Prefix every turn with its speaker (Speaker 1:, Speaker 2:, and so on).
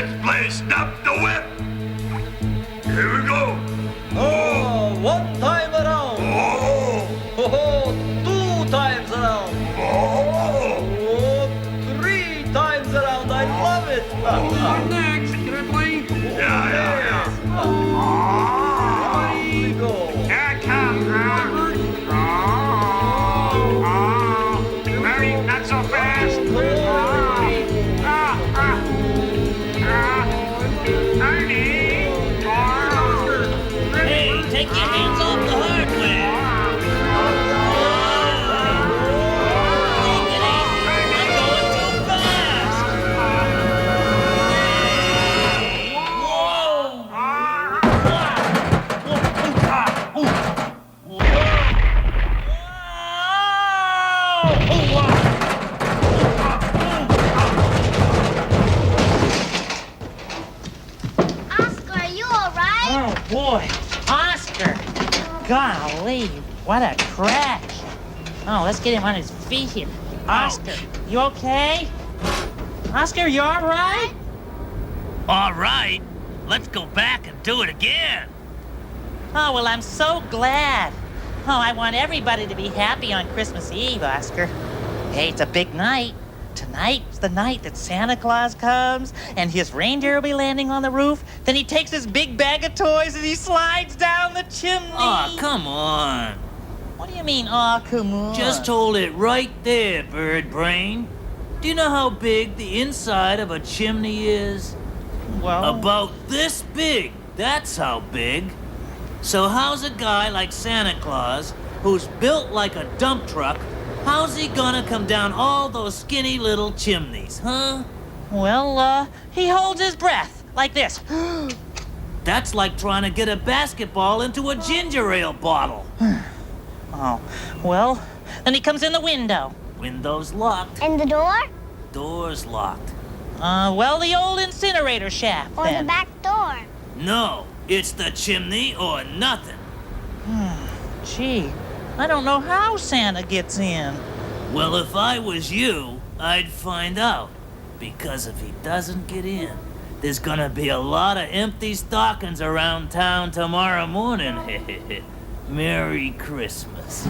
Speaker 1: Let's play Stop the Whip. Here we go.
Speaker 2: Oh, one time around.
Speaker 1: Oh,
Speaker 2: Oh, two times around.
Speaker 1: oh.
Speaker 2: Oh, three times around. I love it.
Speaker 3: What next? Can I play?
Speaker 1: Yeah.
Speaker 2: Here we go.
Speaker 3: Here it comes, Robert. Mary, not so fast. Ernie.
Speaker 4: Hey, take your hands off the hardware. Take it easy. I'm going too fast. Hey,
Speaker 5: Oscar, are you all right?
Speaker 4: Oh, boy. Oscar. Golly, what a crash. Oh, let's get him on his feet here. Oscar, you okay? Oscar, you all right?
Speaker 6: All right, let's go back and do it again.
Speaker 4: Oh, well, I'm so glad. Oh, I want everybody to be happy on Christmas Eve, Oscar. Hey, it's a big night. Tonight's the night that Santa Claus comes, and his reindeer will be landing on the roof. Then he takes his big bag of toys and he slides down the chimney.
Speaker 6: Aw, come on.
Speaker 4: What do you mean, aw, come on?
Speaker 6: Just hold it right there, bird brain. Do you know how big the inside of a chimney is?
Speaker 4: Well,
Speaker 6: About this big. That's how big. So how's a guy like Santa Claus, who's built like a dump truck, how's he gonna come down all those skinny little chimneys, huh?
Speaker 4: well, he holds his breath like this.
Speaker 6: That's like trying to get a basketball into a ginger ale bottle.
Speaker 4: Oh, well, then he comes in the window.
Speaker 6: Window's locked,
Speaker 5: And the door?
Speaker 6: door's locked.
Speaker 4: Well, the old incinerator shaft,
Speaker 5: Or
Speaker 4: then.
Speaker 5: the back door?
Speaker 6: No, it's the chimney or nothing.
Speaker 4: Gee, I don't know how Santa gets in.
Speaker 6: Well, if I was you, I'd find out. Because if he doesn't get in, there's gonna be a lot of empty stockings around town tomorrow morning. Merry Christmas.